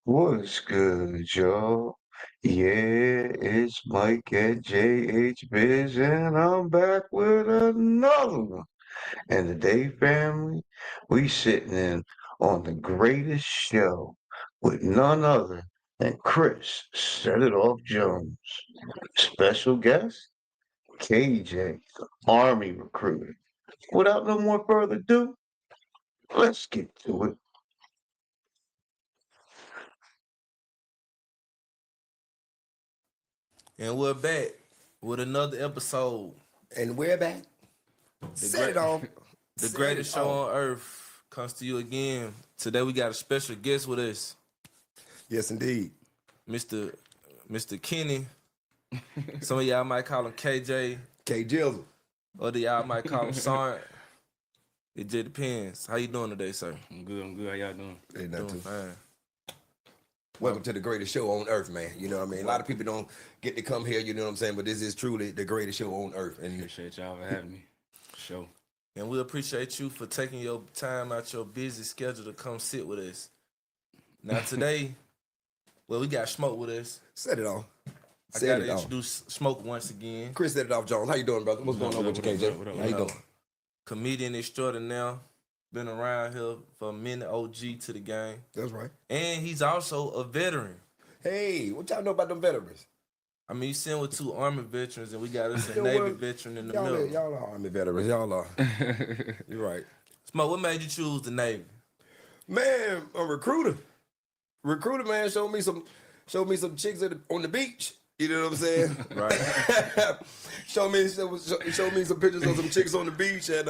What's good, y'all? Yeah, it's Mike at jhbizz, and I'm back with another one. And today, family, we sitting in on the greatest show with none other than Chris Set It Off Jones. Special guest, KJ, the Army recruiter. Without no more further ado, let's get to it. And we're back with another episode. And we're back. The Set great, it off. the Set greatest it show off. on earth comes to you again. Today we got a special guest with us, Yes, indeed. Mr. Kenny. Some of y'all might call him KJ, K. Jizzle. other y'all might call him Sarn. It just depends. How you doing today, sir? I'm good. I'm good. How y'all doing? Hey, not Doing too. fine. Welcome to the greatest show on earth, man. You know what I mean? A lot of people don't get to come here, you know what I'm saying? But this is truly the greatest show on earth. And Appreciate y'all for having me. Show. And we appreciate you for taking your time out your busy schedule to come sit with us. Now today, well, we got Smoke with us. set it off. I Set gotta it off. introduce Smoke once again. Chris Set It Off Jones. How you doing, brother? What's going on with you, KJ? What up? How you doing? Comedian extraordinaire, been around here for a minute, OG to the game. That's right. And he's also a veteran. Hey, what y'all know about them veterans? I mean, he's sitting with two Army veterans, and we got us a You know Navy what? veteran in the Y'all middle. are Army veterans. Y'all are. You're right. Smoke, what made you choose the Navy? Man, a recruiter. Recruiter, man, showed me some chicks on the beach. You know what I'm saying? Right. showed me some pictures of some chicks on the beach and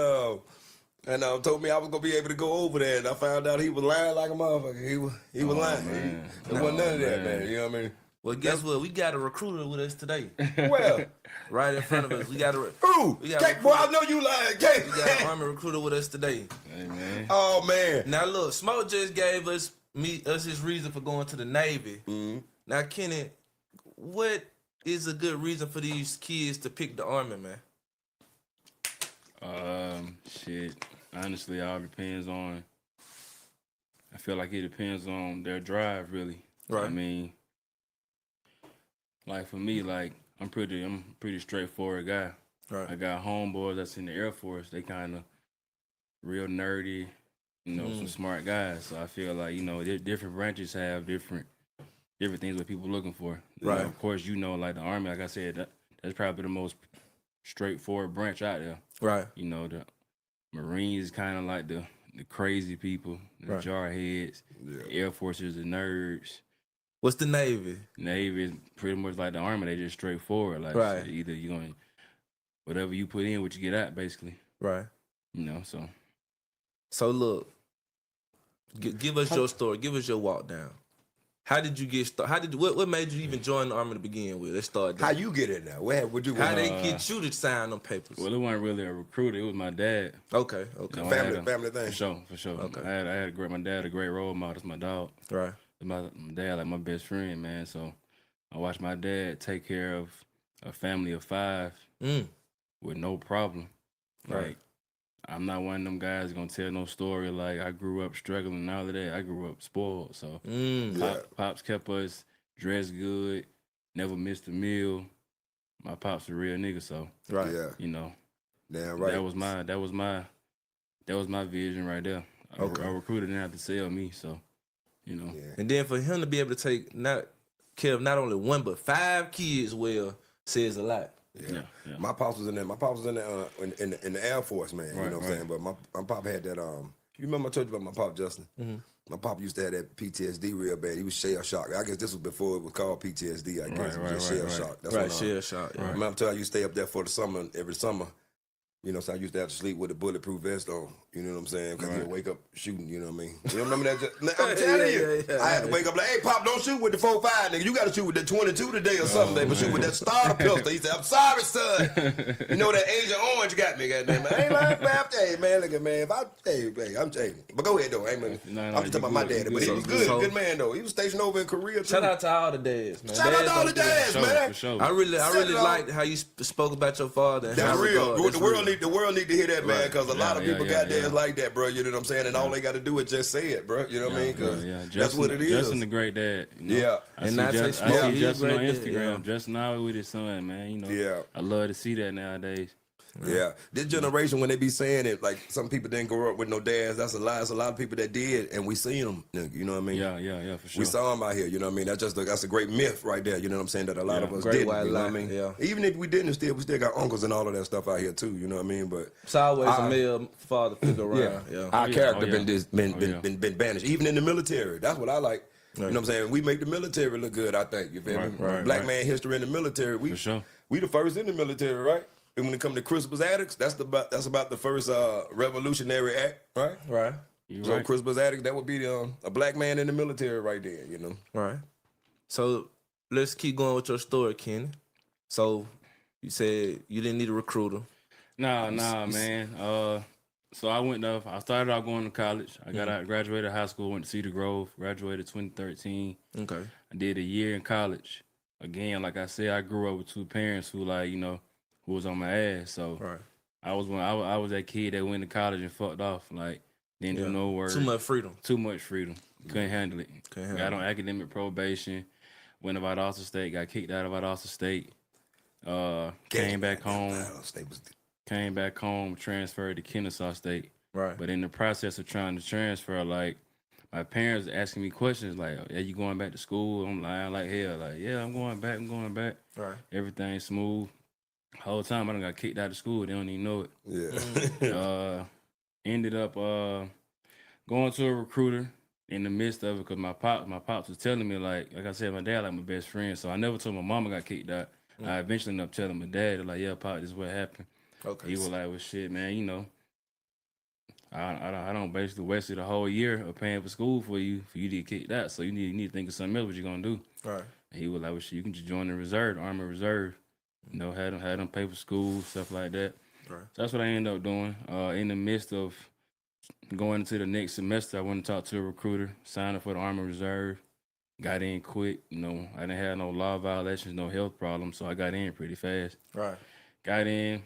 told me I was gonna be able to go over there, and I found out he was lying like a motherfucker. He was lying. man. There wasn't none of that, man. You know what I mean? Well, guess what? We got a recruiter with us today. Well, Right in front of us. We got a ooh, We got Kate, boy, I know you lying, Kate. we got an Army recruiter with us today. Hey man. Oh man. Now look, Smoke just gave us his reason for going to the Navy. Mm-hmm. Now, Kenny, what is a good reason for these kids to pick the Army, man? Shit. Honestly, all depends on. I feel like it depends on their drive, really. Right. I mean, like for me, like I'm pretty straightforward guy. Right. I got homeboys that's in the Air Force. They kind of real nerdy, some smart guys. So I feel like different branches have different things what people looking for. Right. Of course, like the Army. Like I said, that's probably the most straightforward branch out there. Right. The Marines kind of like the crazy people, the Right. jarheads. Yeah. The Air Force is the nerds. What's the Navy? Navy is pretty much like the Army. They just straightforward. Like Right. shit, either you going whatever you put in, what you get out, basically. Right. So So look, give us your story. Give us your walk down. How did you get started? What made you even join the Army to begin with? Let's start there. How you get in there? Where would you? How they get you to sign them papers? well, it wasn't really a recruiter. It was my dad. Okay. You know, I family had family thing. For sure. Okay. I had my dad a great role model. It's my dog. Right. My dad like my best friend, man. So I watched my dad take care of a family of 5 with no problem. Right. Like I'm not one of them guys gonna tell no story like I grew up struggling and all of that. I grew up spoiled. So Pops kept us dressed good, never missed a meal. My pops a real nigga, so Right. Yeah. Damn right. that was my vision right there. Okay. I recruited didn't have to sell me, so Yeah. And then for him to be able to take care of not only one but 5 kids, says a lot. yeah. My pops was in there. My pops was in the Air Force, man. You Right, know what I'm saying? But my pop had that. You remember I told you about my pop, Justin? Mm-hmm. My pop used to have that PTSD real bad. He was shell shocked. I guess this was before it was called PTSD. I guess it was just shell shock. That's Right. when, Shell shot. Yeah. remember I told you I used to stay up there for the summer every summer. So I used to have to sleep with a bulletproof vest on. You know what I'm saying? Because you'd wake up shooting. You know what I mean? You remember that? I'm telling you, Yeah. I had to wake up like, "Hey, Pop, don't shoot with the 4.5, nigga. You got to shoot with the 22 today or something. But shoot with that starter pistol." He said, "I'm sorry, son. You know that Agent Orange got me, goddamn. I ain't lying, man. Hey, man, look at man. I'm saying. But go ahead though. I'm just talking about my daddy. But he was good, good man though. He was stationed over in Korea too. Shout out to all the dads, man. Shout out to all the dads, man. For sure. I really Set it off. liked how you spoke about your father. And That's how real. regard- What the world real. world need to hear that, man, because a lot of people got theirs yeah. like that, bro. You know what I'm saying? And all they got to do is just say it, bro. You know what I mean? 'Cause that's what it is. Justin the great dad. You know? Yeah. I And see I say Justin on Instagram. Justin out with his son, man. You know. Yeah. I love to see that nowadays. Yeah, this generation when they be saying it, like some people didn't grow up with no dads. That's a lie. There's a lot of people that did, and we seen them. You know what I mean? Yeah, for sure. We saw them out here. You know what I mean? That's a great myth right there. You know what I'm saying? That a lot of us great didn't. white You know lie, what I mean? yeah. Even if we didn't, we still got uncles and all of that stuff out here too. You know what I mean? But It's always a male father figure around. Yeah. our character Oh, yeah. been banished. Even in the military. That's what I like. You know what I'm saying? We make the military look good. I think you feel me? Black man history in the military. For sure. We the first in the military, right? And when it comes to Crispus Attucks, that's about the first revolutionary act, right? Right. So Crispus Attucks, that would be a black man in the military right there, you know. Right. So let's keep going with your story, Kenny. So you said you didn't need a recruiter. Nah, man. So I started out going to college. I got out, graduated high school, went to Cedar Grove, graduated 2013. Okay. I did a year in college. Again, like I said, I grew up with two parents who, like, you know, who was on my ass. So I was that kid that went to college and fucked off. Like, didn't do no work. Too much freedom. Couldn't handle it. Got on academic probation. Went to Valdosta State. Got kicked out of Valdosta State. Came back home. Transferred to Kennesaw State. Right. But in the process of trying to transfer, like, my parents asking me questions like, "Are you going back to school?" I'm lying like hell. Like, yeah, I'm going back. Right. Everything's smooth. Whole time I done got kicked out of school. They don't even know it. Yeah. Ended up going to a recruiter in the midst of it because my pops was telling me like I said, my dad like my best friend. So I never told my mama got kicked out. I eventually ended up telling my dad like, yeah, Pop, this is what happened. Okay. He was like, well, shit, man, you know, I don't basically wasted a whole year of paying for school for you to get kicked out. So you need to think of something else what you're gonna do. Right. And he was like, well, shit, you can just join the reserve, the Army Reserve. You know, had them pay for school, stuff like that. Right. So that's what I ended up doing. In the midst of going into the next semester, I went and talked to a recruiter, signed up for the Army Reserve, got in quick. You know, I didn't have no law violations, no health problems, so I got in pretty fast. Right. Got in.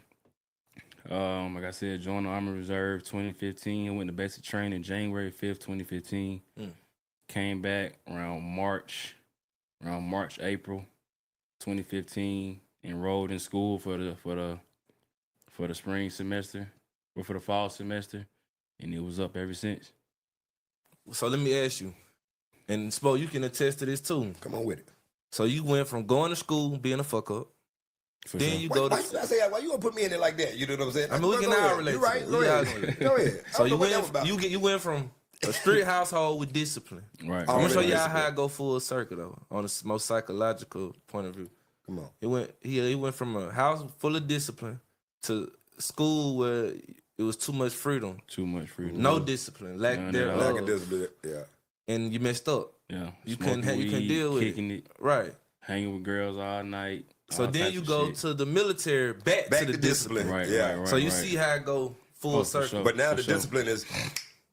Like I said, joined the Army Reserve 2015. Went to basic training January 5th, 2015. Came back around March, April 2015. Enrolled in school for the spring semester or for the fall semester, and it was up ever since. So let me ask you, and Spo, you can attest to this too. Come on with it. So you went from going to school, being a fuck up, then you go to. Why you gonna put me in it like that? You know what I'm saying? I mean, we can now relate. You're right. to Go it. ahead. Go ahead. So you went from a strict household with discipline. Right. I'm gonna show y'all discipline. how I go full circle though, on a most psychological point of view. Come on. He went from a house full of discipline to school where it was too much freedom. No discipline, lack Lack of thereof, discipline. Yeah. and you messed up. Yeah. You Smoking couldn't weed, deal with kicking it. Right. Hanging with girls all night. So all then types you of go shit. to the military, back to the discipline. Right. Yeah. Right. So you right. see how I go full for circle. sure. But now For the sure. discipline is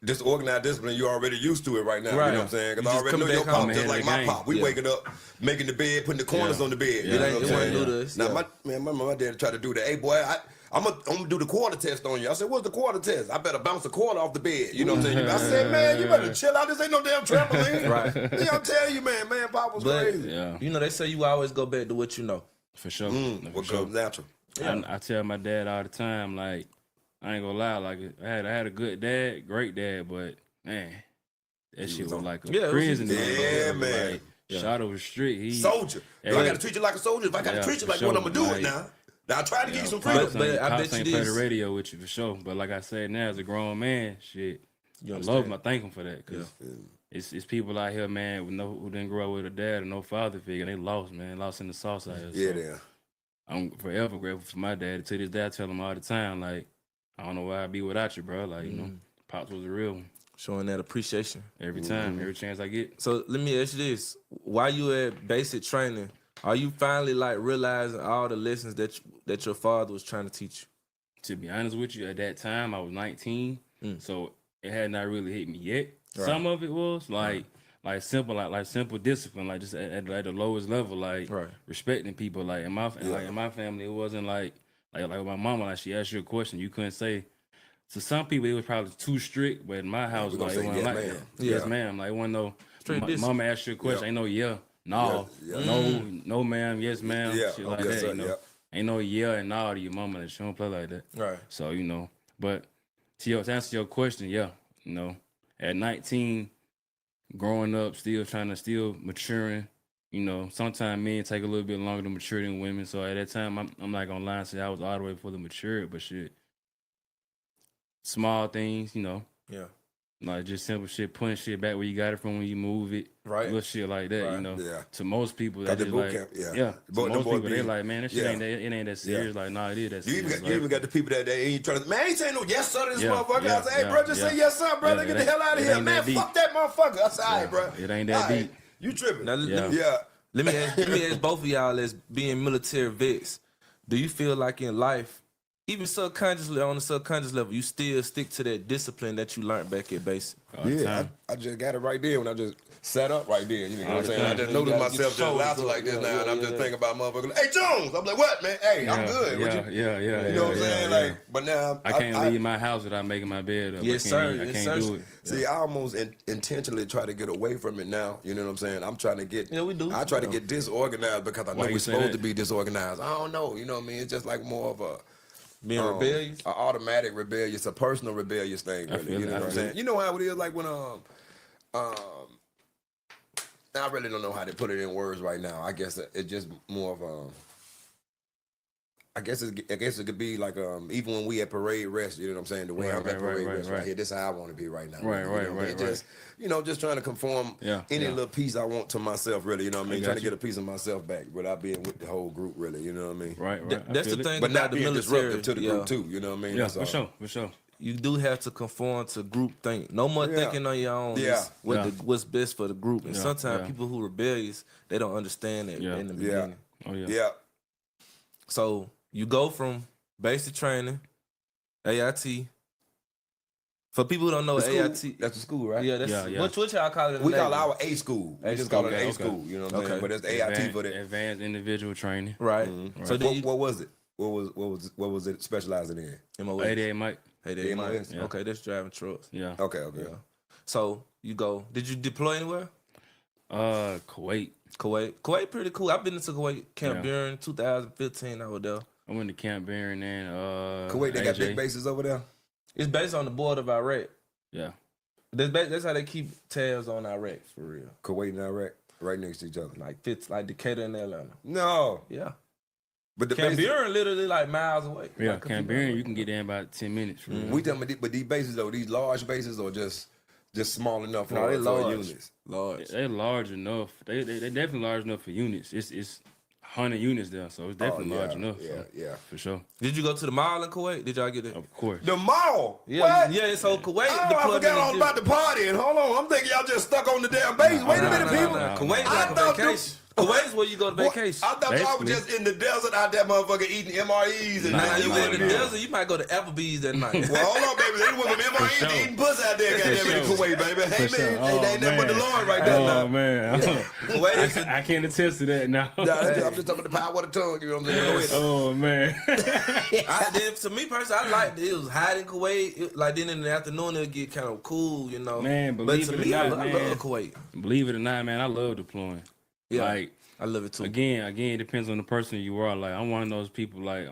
this organized discipline. You're already used to it right now. Right. You know what I'm saying? You Because I just already come know your back home pop just ahead like of the my game. pop. We Yeah. waking up, making the bed, putting the corners on the bed. You It know ain't- what I'm it wasn't saying? new to us, Now yeah. my dad tried to do that. Hey boy, I'm gonna do the quarter test on you. I said, what's the quarter test? I better bounce a quarter off the bed. You know what I'm saying? I said, man, you better chill out. This ain't no damn trampoline. Right. You know, I'm telling you, man, Pop was But crazy. Yeah. you know they say you always go back to what you know. For sure. What comes natural? I tell my dad all the time, like, I ain't gonna lie, like I had a good dad, great dad, but man, that shit was like a Yeah, it was- prison. Yeah, man. Like, Shadow was strict. Soldier. Yeah. I gotta treat you like a soldier. If I gotta Yeah, treat you for like one, I'm gonna do sure. it now. Now I try to give you some But- freedom. I bet Cops you ain't play this. the radio with you for sure. But like I said, now as a grown man, shit, You I understand? love him. I thank him for that because it's people out here, man, who didn't grow up with a dad or no father figure. They lost, man, lost in the sauce out here. Yeah, So there. I'm forever grateful for my dad. To this day, I tell him all the time, like, I don't know why I'd be without you, bro. Like, you know, Pops was a real one. Showing that appreciation. Every time, every chance I get. So let me ask you this: while you at basic training, are you finally like realizing all the lessons that your father was trying to teach you? To be honest with you, at that time I was 19, so it had not really hit me yet. Right. Some of it was like simple discipline, like just at the lowest level, like Right. respecting people. Like in my family, it wasn't like like my mama, like she asked you a question, you couldn't say. To some people, it was probably too strict, but in my house, we gonna like, say it wasn't yes, like ma'am. that. Yeah. Yes, ma'am. Like, it wasn't no, Straight discipline. mama asked you a question, Yeah. ain't no yeah, no, Yeah, yeah. no, ma'am, yes, ma'am, Yeah, shit like yes, that, sir, you know. yeah. Ain't no yeah and no to your mama, that she don't play like that. Right. So, but to answer your question, yeah, at 19, growing up, still maturing, sometimes men take a little bit longer to mature than women. So at that time, I'm not gonna lie and say I was all the way fully matured, but shit, small things, Yeah. like just simple shit, putting shit back where you got it from when you move it, Right. little shit like that, Right. Yeah. To most people, Got that the just boot like, camp, yeah. yeah. Boy- To them most boy people, they be- like, man, that shit yeah. it ain't that serious. Like, nah, it is that You serious. even, you even got the people that they ain't trying to, man, I ain't saying no yes sir to this Yeah, motherfucker. yeah, I say, hey, yeah, bro, just yeah. say yes sir, brother. Yeah, Get it the hell out of ain't- here, it ain't man. that deep. Fuck that motherfucker. I say, all right, Yeah, bro. it ain't that All right, deep. You tripping. Now, Yeah. Yeah. let me ask both of y'all as being military vets. Do you feel like in life, even subconsciously, on the subconscious level, you still stick to that discipline that you learned back at base? All the Yeah, time. I just got it right there when I just sat up right there. You know what I'm saying? I just You noticed gotta get myself your just shoulders laughing up. like this Yeah, now, and I'm yeah, just yeah. thinking about motherfuckers. Hey, Jones! I'm like, what, man? Hey, I'm good. What Yeah, you, yeah. you know what I'm saying? yeah. Like, but now I can't leave my house without making my bed up. Yes, I sir. can't, I Yes, can't sir. do it. See, I almost intentionally try to get away from it now. You know what I'm saying? I'm trying to get. Yeah, we do. I try to get disorganized because I know Why you we're say supposed that? to be disorganized. I don't know. You know what I mean? It's just like more of a. Being rebellious? An automatic rebellious, a personal rebellious thing, I really. feel You it, know I what I'm feel saying? it. You know how it is, like when I really don't know how to put it in words right now. I guess it's just more of I guess it could be like even when we at parade rest, you know what I'm saying? The way Right, I'm at right, parade right, rest right. right here, this is how I want to be right now. Right, really, right, you know? right, It just just trying to conform Yeah, any yeah. little piece I want to myself, really. You know what I mean? got Trying to you. get a piece of myself back without being with the whole group, really. You know what I mean? Right, right. I That's the feel it. thing But about not the being military. disruptive to the yeah. group too. You know what I mean? Yeah, That's for all. sure. You do have to conform to group think. No more Yeah. thinking on your own. Yeah. It's what's best for the group. And Yeah, sometimes yeah. people who rebellious, they don't understand that Yeah. in the Yeah. beginning. Oh yeah. Yeah. So you go from basic training, AIT. For people who don't know The school, AIT, that's the school, right? yeah, that's Yeah. what y'all call it. In the We call Navy? our A school. We A just school, call it okay, A okay. school. You know what I'm Okay. saying? But that's the AIT for that. Advanced individual training. right. Mhm. So then What was it? What was it specializing in? you MOS. 88 Mike. Hey, there, MOS, yeah. Okay, that's driving trucks. Yeah. Okay. Yeah. So you go. Did you deploy anywhere? Kuwait. Kuwait pretty cool. I've been to Kuwait, Camp Yeah. Buren, 2015. I was there. I went to Camp Barron and Kuwait, they got AJ. big bases over there. It's based on the border of Iraq. Yeah. That's how they keep tabs on Iraq for real. Kuwait and Iraq, right next to each other. Like Decatur and Atlanta. No, Yeah. but the Camp bases, Buren literally like miles away. Yeah, Like a Camp few Barron, miles you can get there in about 10 minutes. From we talking about, but these bases though, these large bases or just small enough for, No, they for large. units. Large. They're large enough. They definitely large enough for units. It's 100 units there, so it's definitely large enough. Yeah, so, yeah. for sure. Did you go to the mall in Kuwait? Did y'all get it? Of course. The mall. Yeah, What? yeah. So Kuwait. Oh, I deployment forgot is all about the party. And hold on, I'm thinking y'all just stuck on the damn base. Wait a minute, people. Kuwait I like a thought vacation. Kuwait is where you go to vacation. I thought y'all was just in the desert out there, motherfucker, eating MREs and Now that. you Nah, go to the desert, you might go to Applebee's that night. Well, hold on, baby. They went from MREs to sure. eating pussy out there, goddamn it, in sure. Kuwait, baby. Hey, For man, sure. hey, they ain't nothing but the Lord right there Oh, now. man. Kuwait is a- I can't attest to that now. Nah, I'm just talking about the power of the tongue, you know what I'm saying? Go ahead. Oh, man. to me personally, I liked it. It was hot in Kuwait. Like then in the afternoon, it'll get kind of cool, you know. Man, but believe to it or me, I not, love man. Kuwait. Believe it or not, man, I love deploying. Yeah, Like, I love it too. again, it depends on the person you are. Like, I'm one of those people, like,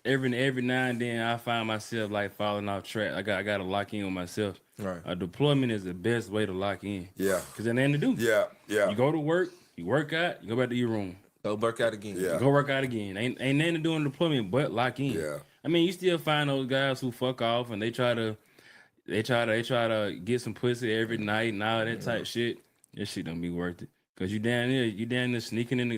every now and then I find myself, like, falling off track. I got to lock in on myself. Right. A deployment is the best way to lock in. Yeah, Because there's nothing to do. yeah, yeah. You go to work, you work out, you go back to your room. Go work out again. Yeah. Go work out again. Ain't nothing to do in deployment but lock in. Yeah. I mean, you still find those guys who fuck off and they try to get some pussy every night and all that type shit. That shit don't be worth it. Cause you down there sneaking in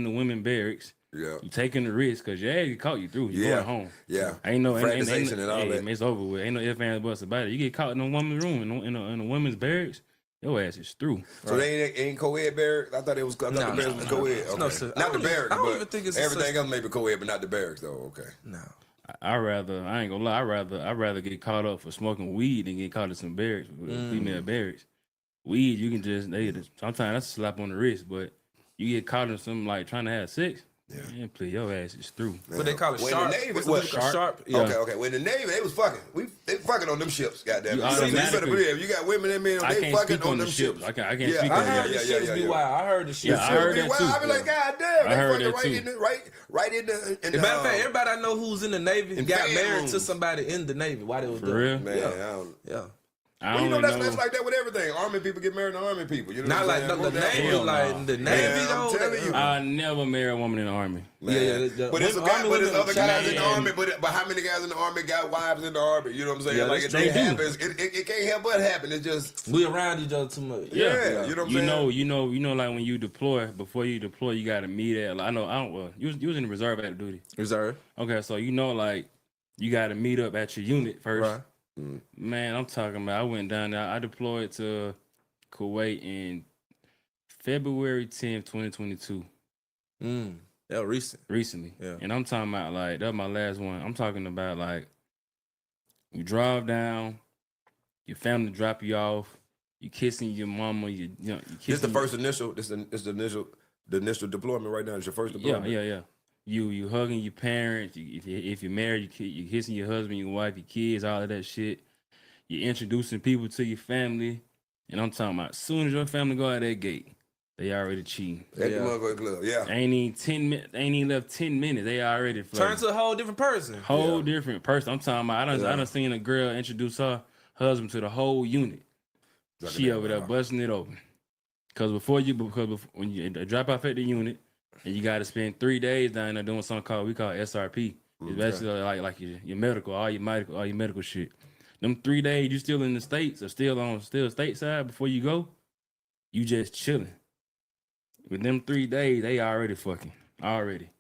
the women barracks. Yeah. You taking the risk because your ass caught you through. You Yeah. going home. Yeah. Ain't no Fraternization and all hey, that. man, it's over with. Ain't no ifs ands buts about it. You get caught in a woman's room in a women's barracks, your ass is through. So they ain't co-ed barracks? I thought the barracks was co-ed. Okay. No, sir. I Not the don't even- barracks, I don't but even think it's everything such- else may be co-ed, but not the barracks though. Okay. No. I ain't gonna lie, I'd rather get caught up for smoking weed than get caught in some barracks, female barracks. Weed, you can sometimes that's a slap on the wrist, but you get caught in something like trying to have sex, Man, please, your ass is through. What they call it, When sharp. the Navy, What's what, the sharp? Yeah. Okay. When the Navy, they was fucking. They fucking on them ships. Goddamn. You You better automatically- believe. You got women in there. I They can't fucking speak on the them ships. ships. I can't Yeah, speak I on heard that. the ships be wild. I heard the ships. Yeah, I heard that too. I be like, God damn, I heard fucking that right too. in the right in the. As a matter of fact, everybody I know who's in the Navy In got bed married rooms. to somebody in the Navy while they was For there. real? man, Yeah. I don't. Yeah. I Well, you don't know know. that's like that with everything. Army people get married to army people. You know Not what I'm like saying? the Navy, Hell like no. the Navy Man, I'm though. telling you. I never marry a woman in the army. Man. Yeah, but it's a women- guy, army but it's women other guys in the man. army. But how many guys in the army got wives in the army? You know what I'm saying? Yeah, like that's it true. happens. It can't help but happen. It's just We around each other too much. yeah. You know what I'm saying? You know, like when you deploy, before you deploy, you gotta meet at. Like, I don't. Well, you was in the reserve active duty. Reserve. Okay, so you know, like you gotta meet up at your unit first. Right. Man, I'm talking about. I went down there. I deployed to Kuwait in February 10th, 2022. That was recent. Recently. Yeah. And I'm talking about like that was my last one. I'm talking about like you drive down, your family drop you off, you kissing your mama, you kissing. This the first initial. This is the initial deployment right now. It's your first deployment. Yeah. You hugging your parents. If you're married, you kissing your husband, your wife, your kids, all of that shit. You're introducing people to your family, and I'm talking about as soon as your family go out that gate, they already cheating. At Yeah. the motherfucking club. Yeah. Ain't even 10 minutes. Ain't even left 10 minutes. They already Turn flirting. to a whole different person. Whole different person. I'm talking about. I Yeah. done seen a girl introduce her husband to the whole unit. She over there busting it open. Because when you drop off at the unit, and you got to spend 3 days down there doing something we call SRP. It's basically like your medical, all your medical shit. Them 3 days you still in the States or still stateside before you go, you just chilling. With them 3 days, they already fucking. Already.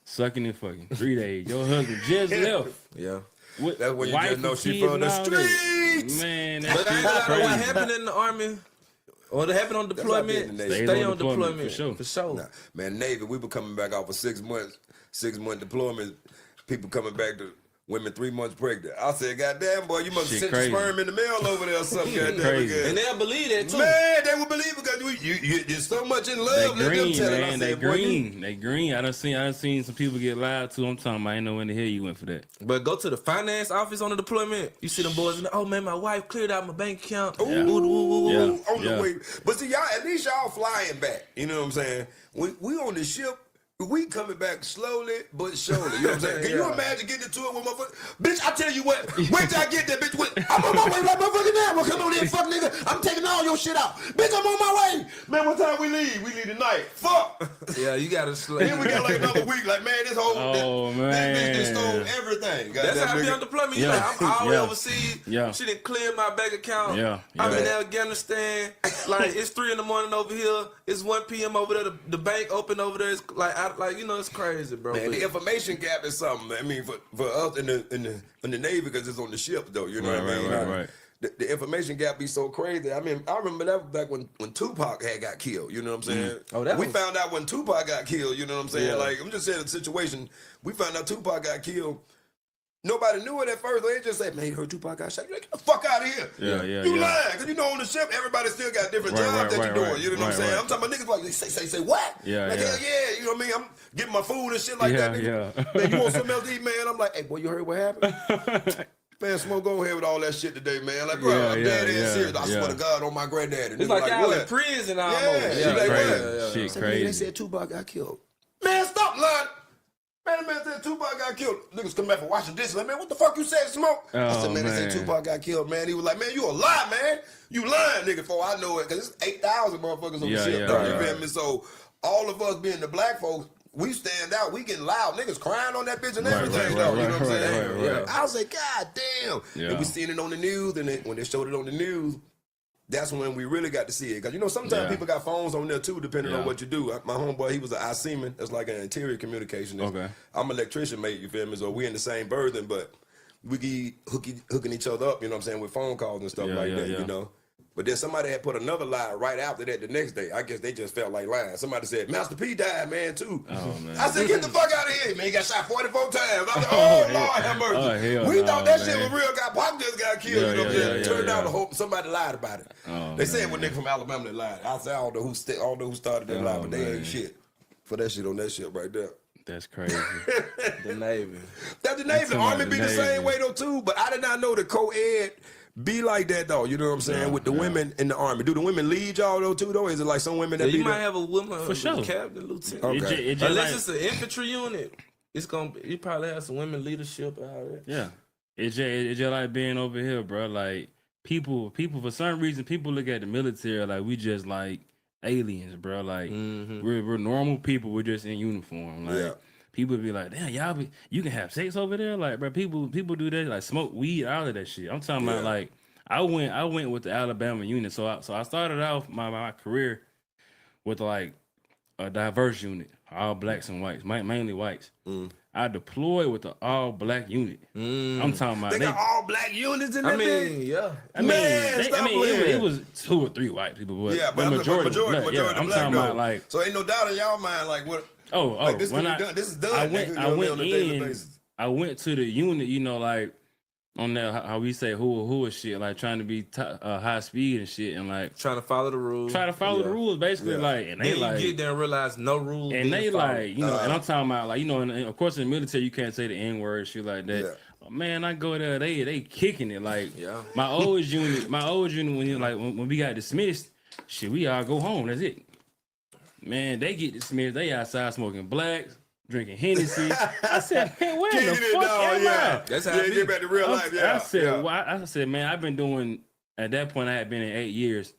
Sucking and fucking. 3 days. Your husband just left. Yeah. With That's when you wife just know and she kids from and the all that. streets. Man, But I ain't that's gonna lie, what crazy. happened in the army, or what happened on I've been deployment, in the Navy. stay on deployment. for sure. Nah, man, Navy, we were coming back off for 6 months, 6 month deployment. People coming back to women 3 months pregnant. I said, goddamn, boy, you must have Shit sent crazy. your sperm in the mail over there or something. Goddamn, Crazy. because- And they'll believe that too. Man, they would believe because you're so much in They love. Let them green, tell it. I man. They said, boy, you- green. They green. I done seen some people get lied to. I'm talking about. I ain't know when the hell you went for that. But go to the finance office on the deployment. You see them boys in there, oh man, my wife cleared out my bank account. Ooh, Yeah. on Yeah. the way. But see, y'all, at least y'all flying back. You know what I'm saying? We on the ship. We coming back slowly but surely. You know what I'm saying? Can you Yeah. imagine getting into it with motherfucker? Bitch, I tell you what, wait till I get there, bitch. Wait, I'm on my way right motherfucking now. Well, come on in, fuck nigga. I'm taking all your shit out. Bitch, I'm on my way. Man, what time we leave? We leave tonight. Fuck. Yeah, you gotta Then we got like another week. Like, man, this whole Oh, this bitch just man. stole everything. That's Goddamn how I be nigga. on deployment. You Yeah. like, I'm all the way Yeah. overseas. Yeah. She didn't clear my bank account. Yeah. I'm in Yeah. Afghanistan. Like it's 3 a.m. over here. It's 1 p.m. over there. The bank open over there. It's like it's crazy, bro. Man, But- the information gap is something. I mean, for us in the Navy, because it's on the ship, though. You know what I mean? Right. The information gap be so crazy. I mean, I remember that back when Tupac had got killed. You know what I'm saying? Oh, that we was- found out when Tupac got killed. You know what I'm saying? Yeah. Like, I'm just saying the situation. We found out Tupac got killed. Nobody knew it at first. They just said, man, you heard Tupac got shot. You're like, get the fuck out of here. Yeah. You lying. Because you know on the ship, everybody still got different Right, jobs right, that right, you're doing. right, You know what I'm right, saying? right. I'm talking about niggas like, they say what? Yeah, Like, yeah. hell yeah. You know what I mean? I'm getting my food and shit like Yeah, that. Nigga. yeah. Man, you want something else to eat, man? I'm like, hey, boy, you heard what happened? Man, Smoke, go ahead with all that shit today, man. Like, bro, Yeah, I'm yeah, dead ass yeah, serious. I swear yeah. to God on my granddaddy. It's Nigga, like y'all in what? prison almost. Yeah, Yeah, like, crazy. what? Shit, Some nigga, they crazy. said Tupac got killed. Man, stop lying. Man, the man said Tupac got killed. Niggas come back from washing dishes. Like, man, what the fuck you said, Smoke? I said, Oh, man, they said man. Tupac got killed, man. He was like, man, you a lie, man. You lying, nigga, for I know it. Because it's 8,000 motherfuckers on Yeah, the ship, yeah, though, you right. feel me? So all of us being the black folks, we stand out. We getting loud. Niggas crying on that bitch and Right, everything, right, though. right, You know what I'm right, saying? right, right. I was like, God damn. Yeah. And we seen it on the news, and when they showed it on the news, that's when we really got to see it. Because, you know, sometimes Yeah. people got phones on there, too, depending on Yeah. what you do. My homeboy, he was an I-Seaman. That's like an interior communication. Okay. I'm an electrician, mate, you feel me? So we in the same berthing, but we be hooking each other up, you know what I'm saying, with phone calls and stuff Yeah, like yeah, that, yeah. you know? But then somebody had put another lie right after that the next day. I guess they just felt like lying. Somebody said, Master P died, man, too. Oh, man. I said, get the fuck out of here, man. He got shot 44 times. I was like, oh, hell- Lord have mercy. oh, hell We no, thought that shit man. was real. Pop just got killed. Yeah, you know what I'm yeah, saying? yeah, Turned yeah, out yeah. somebody lied about it. Oh, They said man. one nigga from Alabama that lied. I said, I don't know who started that lie, Oh, but they man. ain't shit. for that shit on that ship right there. That's crazy. The Navy. That's the Navy. talking Army about be the the same Navy. way though too. But I did not know the co-ed be like that though. You know what I'm saying? Yeah, With the yeah. women in the Army, do the women lead y'all though too? Though is it like some women Yeah, that you be might there? have a woman For sure. captain, lieutenant. Okay. It just Unless like, it's an infantry unit, it's gonna. You probably have some women leadership and all that. yeah, it just like being over here, bro. Like people for some reason, people look at the military like we just like aliens, bro. Like we're normal people. We're just in uniform. Like Yeah. people be like, damn, you can have sex over there. Like, bro, people do that. Like smoke weed, all of that shit. I'm talking about like I went with the Alabama unit. So I started off my career with like a diverse unit, all blacks and whites, mainly whites. I deployed with the all black unit. I'm talking about They got all black units in I that mean, thing. yeah. it was 2 or 3 white people, but Yeah, the but majority was black. majority Yeah, I'm black talking though. about like So ain't no doubt in y'all mind like what? Like this when can be done. This is done. I nigga, went you know what I mean, on a daily basis. I went to the unit, you know, like on that how we say who and shit, like trying to be high speed and shit, and like Trying to follow the rules. try to follow the rules, basically, like, and they Then like you get there and realize no rules. and being they followed. like, you know, and I'm talking about like, you know, and of course in the military you can't say the N word, shit like that. Yeah. But man, I go there, they kicking it. Like Yeah. my old unit when you like when we got dismissed, shit, we all go home. That's it. Man, they get dismissed. They outside smoking blacks, drinking Hennessy. I said, man, where the Kicking it fuck down, am yeah. I? That's how Yeah, it be. get back to real life. Yeah. I said, yeah. well, I said, man, I've been doing. At that point, I had been in 8 years.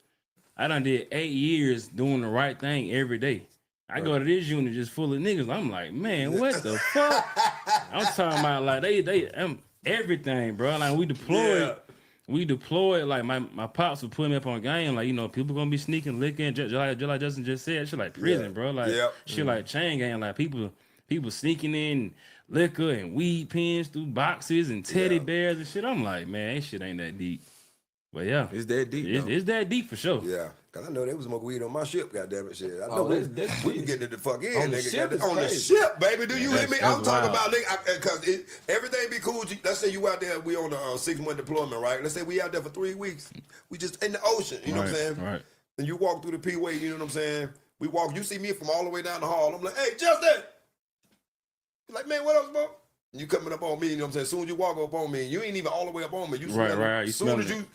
I done did 8 years doing the right thing every day. I go to this unit just full of niggas. I'm like, man, what the fuck? I'm talking about like they everything, bro. Like we deployed. Yeah. We deployed. Like my pops would put me up on game. Like, you know, people gonna be sneaking, licking, just like Justin just said. Shit like prison, Yeah. bro. Like Yep. shit like chain gang. Like people sneaking in liquor and weed pens through boxes and teddy bears and shit. I'm like, man, that shit ain't that deep. But yeah, It's that deep. it's that deep for sure. Yeah, cause I know they was smoking weed on my ship. Goddamn it, shit. I Oh, know that's we can get it the fuck in, On the nigga. ship Goddamn- is on the crazy. ship, baby. Do you hear me? That's I'm talking wild. about nigga, cause everything be cool. Let's say you out there, we on a 6-month deployment, right? Let's say we out there for 3 weeks. We just in the ocean. You know what I'm saying? Right. And you walk through the P-way. You know what I'm saying? We walk. You see me from all the way down the hall. I'm like, hey, Justin. You're like, man, what else, bro? You coming up on me? You know what I'm saying? As soon as you walk up on me, you ain't even all the way up on me. You Right, smell it. right. You As soon smell as it. you.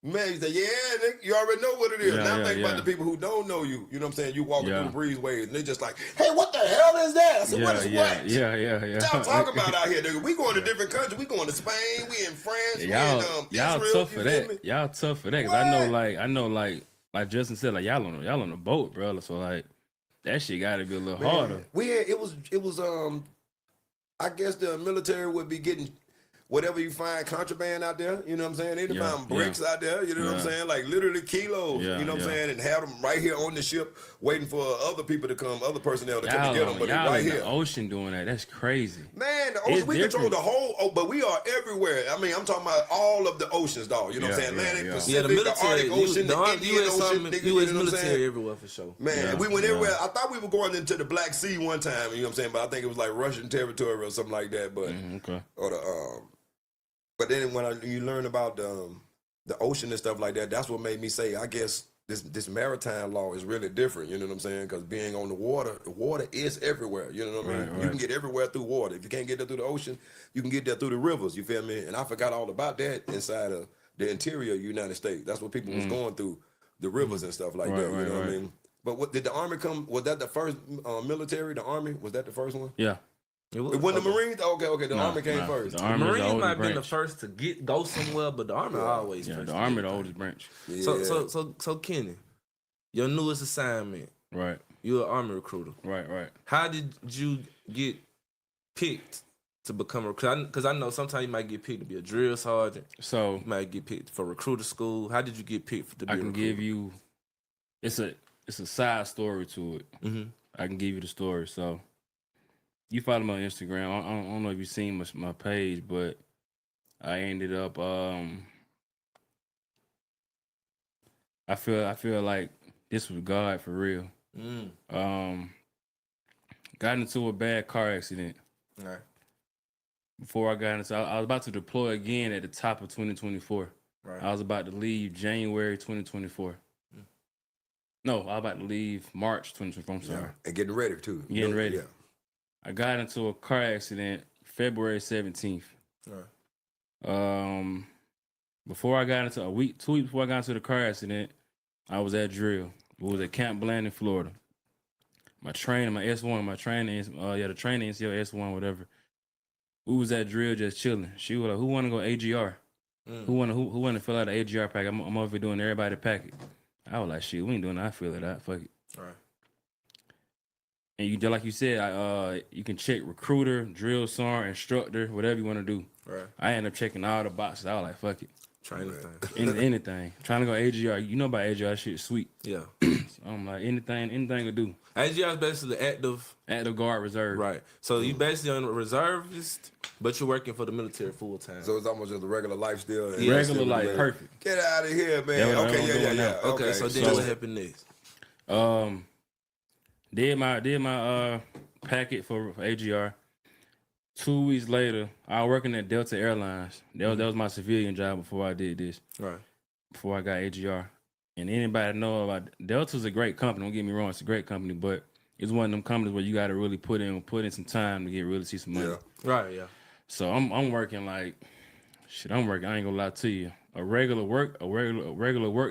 Man, you say, yeah, nigga, you already know what it is. Yeah, now yeah, think yeah. about the people who don't know you. You know what I'm saying? You walking Yeah. through the breezeways, and they just like, hey, what the hell is that? I said, what is what? Yeah. What y'all talking about out here, nigga? We going to different countries. We going to Spain. We in France. Y'all, we in y'all Israel. tough you for feel that. me? Y'all tough for that. Cause I know, like Justin said, like y'all on the boat, bro. So like that shit got to be a little harder. We had, it was I guess the military would be getting whatever you find contraband out there, you know what I'm saying? They Yeah, found bricks out there, you know what I'm Yeah. saying? Like literally kilos, Yeah, you know what I'm yeah. saying? And have them right here on the ship waiting for other people to come, other personnel to come and Y'all, get them, but they y'all right in here. the ocean doing that. That's crazy. Man, the ocean, It's we control different. the whole, but we are everywhere. I mean, I'm talking about all of the oceans, dog. You know what I'm Yeah, saying? yeah, Atlantic, yeah. Yeah, Pacific, the the military, Arctic Ocean, the Indian U.S. Ocean. Army, nigga, U.S. you know what I'm military saying? everywhere for sure. Man, Yeah, we went everywhere. yeah. I thought we were going into the Black Sea one time, you know what I'm saying? But I think it was like Russian territory or something like that. But Okay. or the but then when you learn about the ocean and stuff like that, that's what made me say, I guess this maritime law is really different. You know what I'm saying? Because being on the water is everywhere. You know what I mean? Right, You can get everywhere through water. If you can't get there through the ocean, you can get there through the rivers. You feel me? And I forgot all about that inside of the interior United States. That's what people was going through, the rivers and stuff like Right, that. You right, know what I right. mean? But what did the Army come? Was that the first military? The Army was that the first one? Yeah. It wasn't the Marines. Okay. The Army came first. The The Army is the Marines might oldest have been the branch. first to go somewhere, but the Army always Yeah, first. the to Army get the it. oldest branch. Yeah. So Kenny, your newest assignment, Right. you're an Army recruiter. Right. How did you get picked to become a recruiter? Because I know sometimes you might get picked to be a drill sergeant. So You might get picked for recruiter school. How did you get picked to be I a can recruiter? give you it's a side story to it. Mm-hmm. I can give you the story. So you follow me on Instagram. I don't know if you've seen my page, but I ended up I feel like this was God for real. Got into a bad car accident. All right. Before I got into, I was about to deploy again at the top of 2024. Right. I was about to leave January 2024. No, I was about to leave March 2024. I'm sorry. And getting ready too. Getting ready. Yeah. I got into a car accident February 17th. Right. Before I got into 2 weeks before I got into the car accident, I was at drill. It was at Camp Blanding, Florida. My training, my S1, my training, the training NCO S1, whatever. We was at drill just chilling. She was like, "Who want to go AGR? Who want to fill out the AGR pack? I'm over here doing everybody packet." I was like, "Shit, we ain't doing that. I fill it out. Fuck it." Right. And you, like you said, you can check recruiter, drill sergeant, instructor, whatever you want to do. Right. I ended up checking all the boxes. I was like, "Fuck it." Training thing. Anything. Trying to go AGR. You know about AGR, shit sweet. Yeah. So I'm like, anything to do. AGR is basically Active guard reserve. Right. So you basically on a reservist, but you're working for the military full time. So it's almost just a regular life still. And Regular life, perfect. Get out of here, man. Yeah, Okay, yeah. Okay, so then what happened next? Did my packet for AGR. 2 weeks later, I was working at Delta Airlines. That was my civilian job before I did this. Right. Before I got AGR. And anybody know about Delta's a great company. Don't get me wrong, it's a great company, but it's one of them companies where you got to really put in some time to really see some money. Yeah. Right. Yeah. So I'm working like shit. I ain't gonna lie to you. A regular work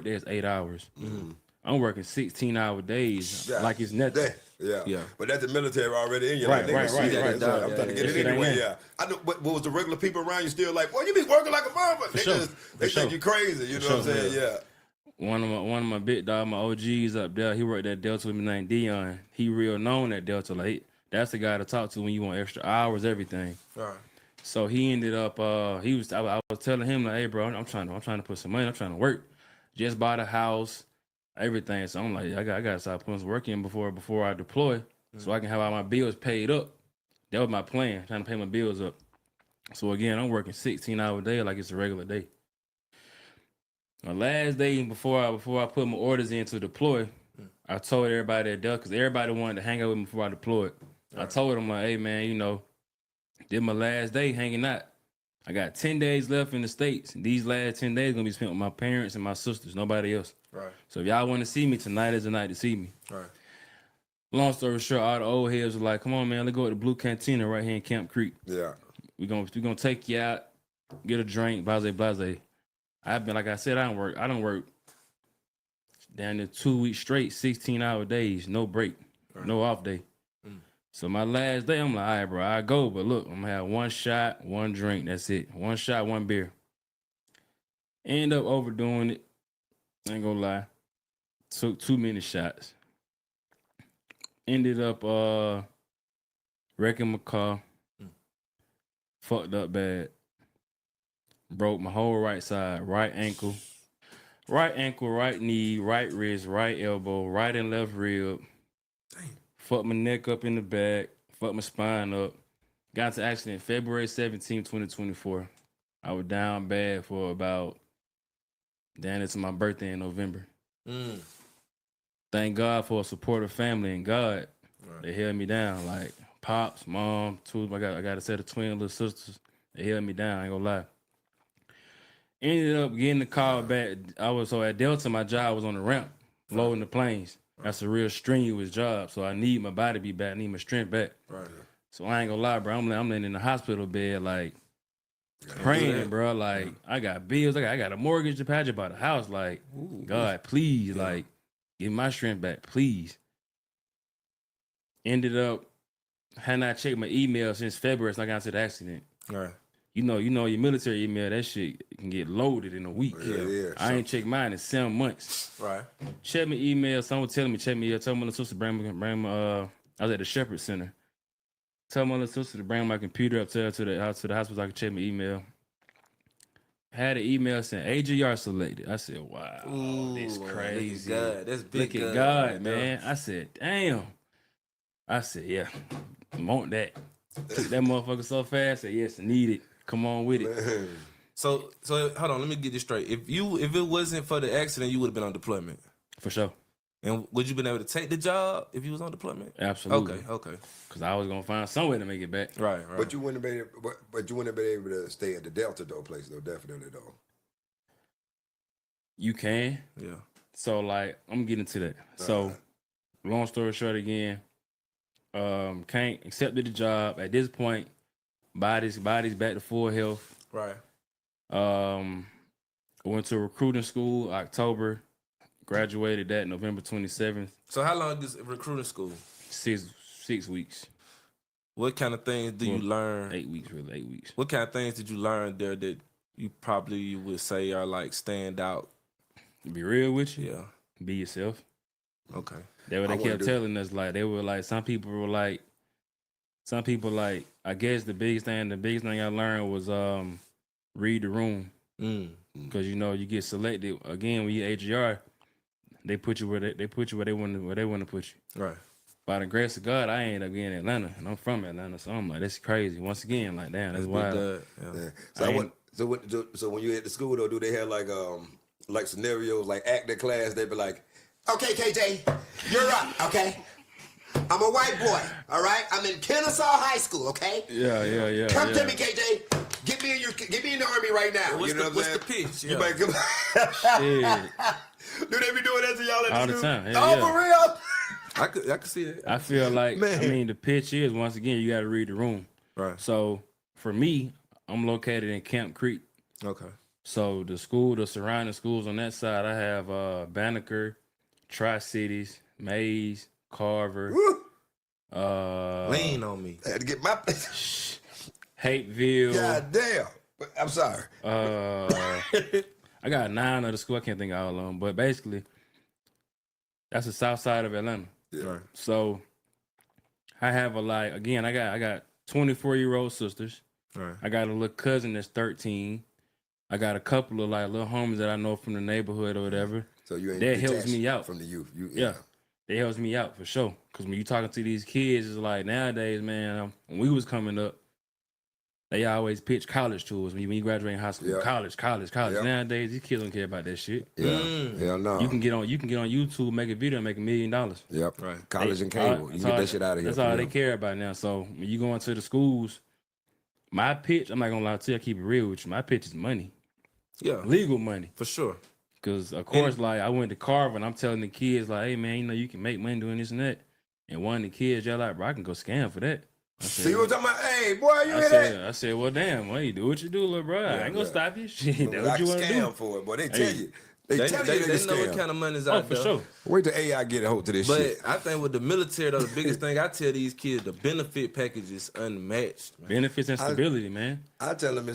day is 8 hours. Mm-hmm. I'm working 16-hour days like it's nothing. Yeah. But that's the military already in you. Right. I'm trying to get it anyway. Yeah. I know. What was the regular people around you still like? Well, you be working like a motherfucker. They think you crazy. You know what I'm saying? Yeah. One of my big dog, my OGs up there, he worked at Delta with me named Dion. He real known at Delta. Like that's the guy to talk to when you want extra hours, everything. All right. So he ended up I was telling him like, hey bro, I'm trying to put some money, I'm trying to work. Just bought a house, everything. So I'm like, I gotta start putting some work in before I deploy, so I can have all my bills paid up. That was my plan, trying to pay my bills up. So again, I'm working 16-hour day like it's a regular day. My last day before I put my orders in to deploy, I told everybody at Delta, because everybody wanted to hang out with me before I deployed. Right. I told them like, hey man, this my last day hanging out. I got 10 days left in the States. These last 10 days gonna be spent with my parents and my sisters, nobody else. Right. So if y'all want to see me, tonight is the night to see me. Right. Long story short, all the old heads were like, come on man, let's go to the Blue Cantina right here in Camp Creek. Yeah. We gonna take you out, get a drink, blase. I've been, like I said, I don't work down to 2 weeks straight, 16-hour days, no break, no off day. So my last day, I'm like, all right, bro, I go, but look, I'm gonna have one shot, one drink, that's it. One shot, one beer. End up overdoing it. Ain't gonna lie. Took too many shots. Ended up wrecking my car. Fucked up bad. Broke my whole right side, right ankle, right knee, right wrist, right elbow, right and left rib. Damn. Fucked my neck up in the back, fucked my spine up. Got into accident February 17, 2024. I was down bad for about down into my birthday in November. Thank God for a supportive family and God. Right. They held me down. Like pops, mom, I got a set of twin little sisters. They held me down, I ain't gonna lie. Ended up getting the call back. At Delta, my job was on the ramp, loading the planes. That's a real strenuous job. So I need my body to be back. I need my strength back. Right. So I ain't gonna lie, bro. I'm laying in the hospital bed, like praying, bro. Like I got bills. I got a mortgage to pay. I just bought a house. Like God, please, like give my strength back, please. Ended up had not checked my email since February. So I got into the accident. Right. You know your military email, that shit can get loaded in a week. Yeah. I ain't checked mine in 7 months. Right. Check my email. Someone telling me, check me. Tell my little sister bring my I was at the Shepherd Center. Tell my little sister to bring my computer up to the hospital so I can check my email. Had an email saying AGR selected. I said, wow, this crazy. That's big. Look at God, man. I said, damn. I said, yeah, I want that. Took that motherfucker so fast. I said, yes, I need it. Come on with it. So hold on, let me get this straight. If it wasn't for the accident, you would have been on deployment. For sure. And would you been able to take the job if you was on deployment? Absolutely. Okay. Because I was gonna find some way to make it back. Right. But you wouldn't have been able to stay at the Delta place though, definitely though. You can. Yeah. So like I'm getting to that. So long story short again, can't accepted the job. At this point, body's back to full health. Right. Went to recruiting school October, graduated that November 27th. So how long is recruiting school? 6 weeks. What kind of things do you learn? 8 weeks, really, 8 weeks. What kind of things did you learn there that you probably would say are like stand out? To be real with you, Yeah. be yourself. Okay. That's what they kept telling us. Like they were like, some people like, I guess the biggest thing I learned was read the room. Because you know you get selected again when you AGR, they put you where they want to put you. Right. By the grace of God, I ended up being in Atlanta, and I'm from Atlanta, so I'm like, that's crazy. Once again, like, damn, that's wild. Yeah. So when you at the school though, do they have like scenarios like acting class? They be like, okay, KJ, you're up. Okay, I'm a white boy. All right, I'm in Kennesaw High School. Okay. Yeah. Come to me, KJ. Get me in the army right now. What's you know what's what the I'm saying? pitch? You Yeah. might come. Shit. Do they be doing that to y'all at All the the school? time. Oh, Yeah. for real? I could see it. I feel like, Man. I mean, the pitch is, once again, you got to read the room. Right. So, for me, I'm located in Camp Creek. Okay. So, the surrounding schools on that side, I have Banneker, Tri-Cities, Mays, Carver. Woo. Lean on me. I had to get my. Hateville. God damn. I'm sorry. I got 9 of the school. I can't think of all of them, but basically, that's the south side of Atlanta. Yeah. Right. So I have I got 24-year-old sisters. Right. I got a little cousin that's 13. I got a couple of like little homies that I know from the neighborhood or whatever. So you ain't that helps detached me out from the youth. Yeah. That helps me out for sure. Because when you talking to these kids, it's like nowadays, man, when we was coming up, they always pitch college to us when you graduate high school. Yeah. College. Yeah. Nowadays, these kids don't care about that shit. Yeah. Hell no. You can get on YouTube, make a video, and make $1 million. Yep. Right. College and cable. You can get that shit out of here. That's all they care about now. So when you go into the schools, my pitch, I'm not gonna lie to you, I keep it real with you. My pitch is money. Yeah. Legal money. For sure. Cause of course, like I went to Carver and I'm telling the kids, like, hey man, you know, you can make money doing this and that. And one of the kids, y'all like, bro, I can go scam for that. I said, So you were talking about, hey, boy, you hear that? I said, well, damn, well, you do what you do, little bro. I ain't gonna stop you. Shit, that's what you want to scam do. for it, boy. They tell Hey. you. They tell you They know what scam. kind of money's Oh, out for there. sure. Wait till AI get a hold to this But shit. I think with the military, though, the biggest thing I tell these kids, the benefit package is unmatched. Man. Benefits and stability, man. I tell them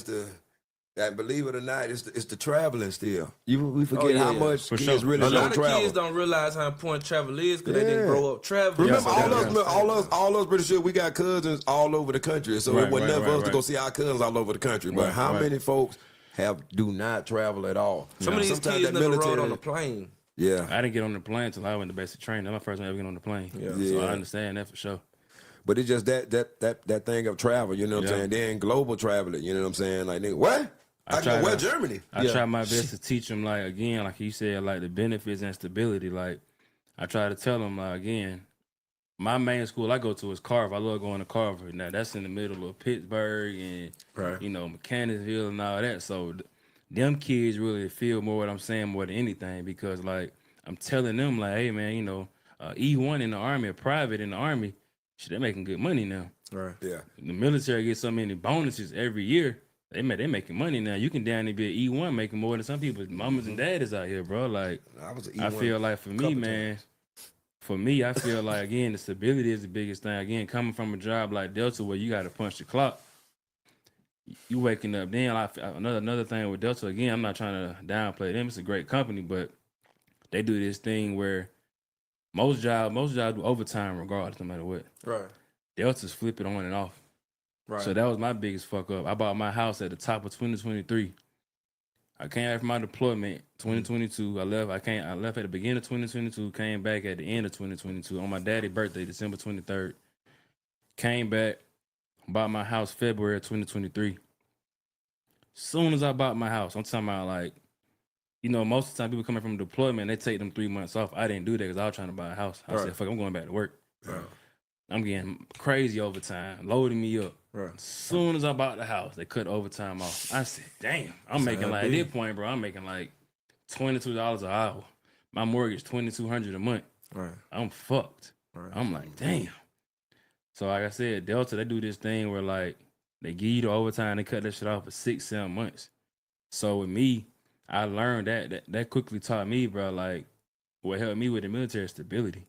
that believe it or not, it's the traveling still. We forget yeah, how yeah. much For kids sure. really A don't lot of travel. kids don't realize how important travel is because they didn't Yeah. grow up traveling. Remember, Yeah. all us pretty sure we got cousins all over the country. So Right, it wasn't right, enough for us right, to go right. see our cousins all over the country. But Right, how right. many folks do not travel at all? Some of these Sometimes kids that never rode military- on a plane. Yeah. I didn't get on the plane until I went to basic training. That's my first time ever getting on the plane. Yeah. So Yeah. I understand that for sure. But it's just that thing of travel, you know what I'm Yeah. saying? Then global traveling, you know what I'm saying? Like, nigga, what? I try can go to- Germany. I Yeah. try my best to teach them, like, again, like you said, like the benefits and stability. Like, I try to tell them, like, again, my main school I go to is Carver. I love going to Carver. Now, that's in the middle of Pittsburgh and, Right. you know, Mechanicsville and all that. So, them kids really feel more what I'm saying more than anything because, like, I'm telling them, like, hey, man, you know, E1 in the Army, a private in the Army, shit, they're making good money now. Right. Yeah. The military gets so many bonuses every year. They making money now. You can down there be an E1 making more than some people's mamas and daddies out here, bro. Like, I was an I E1 feel like for me, couple man, for me, I feel like, again, the stability is the biggest thing. Again, coming from a job like Delta where you got to punch the clock, you waking up. Then another thing with Delta, again, I'm not trying to downplay them. It's a great company, but they do this thing where most jobs do overtime regardless, no matter what. Right. Delta's flip it on and off. Right. So that was my biggest fuck up. I bought my house at the top of 2023. I came out from my deployment 2022. I left at the beginning of 2022. Came back at the end of 2022 on my daddy's birthday, December 23rd. Came back, bought my house February of 2023. Soon as I bought my house, I'm talking about like, you know, most of the time people coming from deployment, they take them 3 months off. I didn't do that because I was trying to buy a house. I said, fuck, I'm going back to work. Right. I'm getting crazy overtime, loading me up. Right. As soon as I bought the house, they cut overtime off. I said, damn, I'm making like, at this point, bro, I'm making like $22 an hour. my mortgage $2,200 a month. Right. I'm fucked. Right. I'm like, damn. So like I said, Delta, they do this thing where like they give you the overtime, they cut that shit off for 6-7 months. So with me, I learned that quickly taught me, bro, like what helped me with the military stability.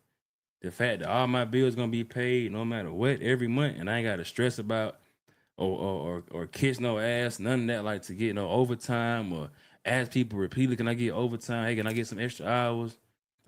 The fact that all my bills gonna be paid no matter what every month, and I ain't gotta stress about or kiss no ass, none of that, like to get no overtime or ask people repeatedly, can I get overtime? Hey, can I get some extra hours?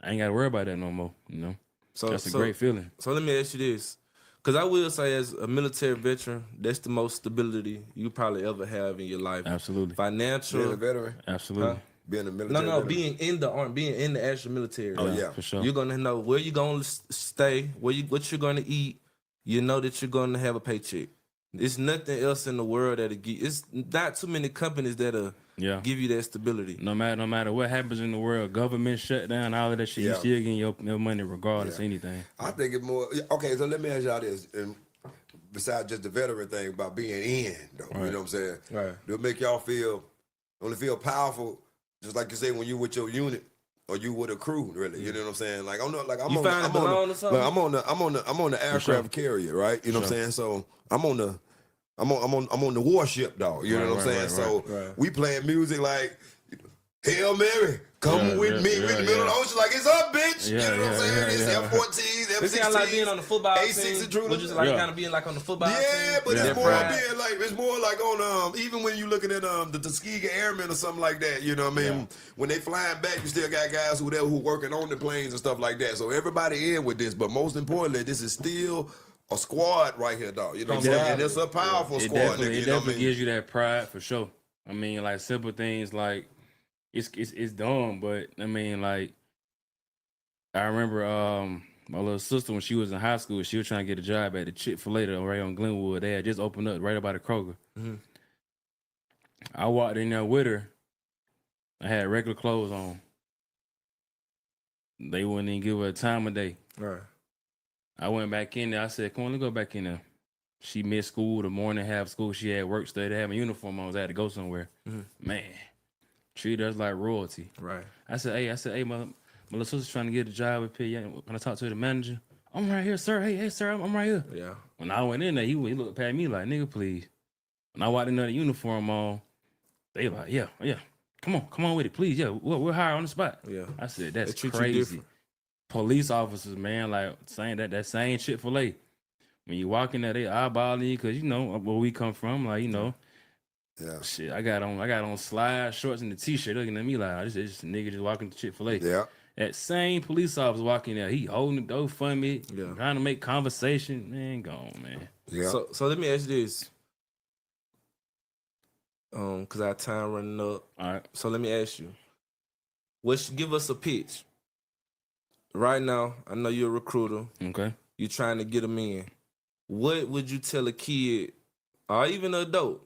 I ain't gotta worry about that no more, you know? So That's a great feeling. So let me ask you this. Because I will say, as a military veteran, that's the most stability you probably ever have in your life. Absolutely. Financial. Being a veteran, Absolutely. Huh? being a military. No, veteran. being in the army, being in the actual military. Oh yeah, For sure. You're gonna know where you're gonna stay, what you're gonna eat. You know that you're gonna have a paycheck. There's nothing else in the world that'll give. It's not too many companies that'll give you that stability. No matter what happens in the world, government shutdown, all of that shit, you still getting your money regardless of anything. I think it's more okay. So let me ask y'all this, and besides just the veteran thing about being in, though, you know what I'm saying? Right. It'll make y'all only feel powerful, just like you say when you with your unit or you with a crew, really. You know what I'm saying? Like I'm on the aircraft carrier, right? You know what I'm saying? So I'm on the warship, dog. You know what I'm saying? So we playing music like Hail Mary, come with me. We're in the middle of the ocean, like it's up, bitch. You know what I'm saying? It's F-14s, F-16s. It's kind of like being on the football A6 team. Which is like kind of being like on the football team. Yeah, but it's more like on even when you looking at the Tuskegee Airmen or something like that. You know what I mean? When they flying back, you still got guys who working on the planes and stuff like that. So everybody in with this, but most importantly, this is still a squad right here, dog. You know what I'm saying? And it's a powerful squad. It definitely gives you that pride for sure. I mean, like simple things like it's dumb, but I mean, like I remember my little sister when she was in high school, she was trying to get a job at the Chick-fil-A right on Glenwood. They had just opened up right by the Kroger. Mm-hmm. I walked in there with her. I had regular clothes on. They wouldn't even give her a time of day. Right. I went back in there. I said, come on, let's go back in there. She missed school, the morning half school. She had work study. They had my uniform on. I had to go somewhere. Mm-hmm. Man, treat us like royalty. Right. I said, hey, my little sister's trying to get a job with P. When I talked to the manager, I'm right here, sir. Hey, sir, I'm right here. Yeah. When I went in there, he looked at me like, nigga, please. When I walked in there, the uniform on, they like, yeah. Come on with it, please. Yeah, we're hired on the spot. Yeah. I said, that's crazy. Police officers, man, like saying that same Chick-fil-A. When you walk in there, they eyeballing you because you know where we come from. Like, you know, shit, I got on slide shorts and the t-shirt looking at me like, this is a nigga just walking to Chick-fil-A. Yeah. That same police officer walking there, he holding the door for me, trying to make conversation. Man, gone, man. Yeah. So let me ask you this. Cause our time running up. All right. So let me ask you. Give us a pitch. Right now, I know you're a recruiter. Okay. You're trying to get them in. What would you tell a kid, or even an adult,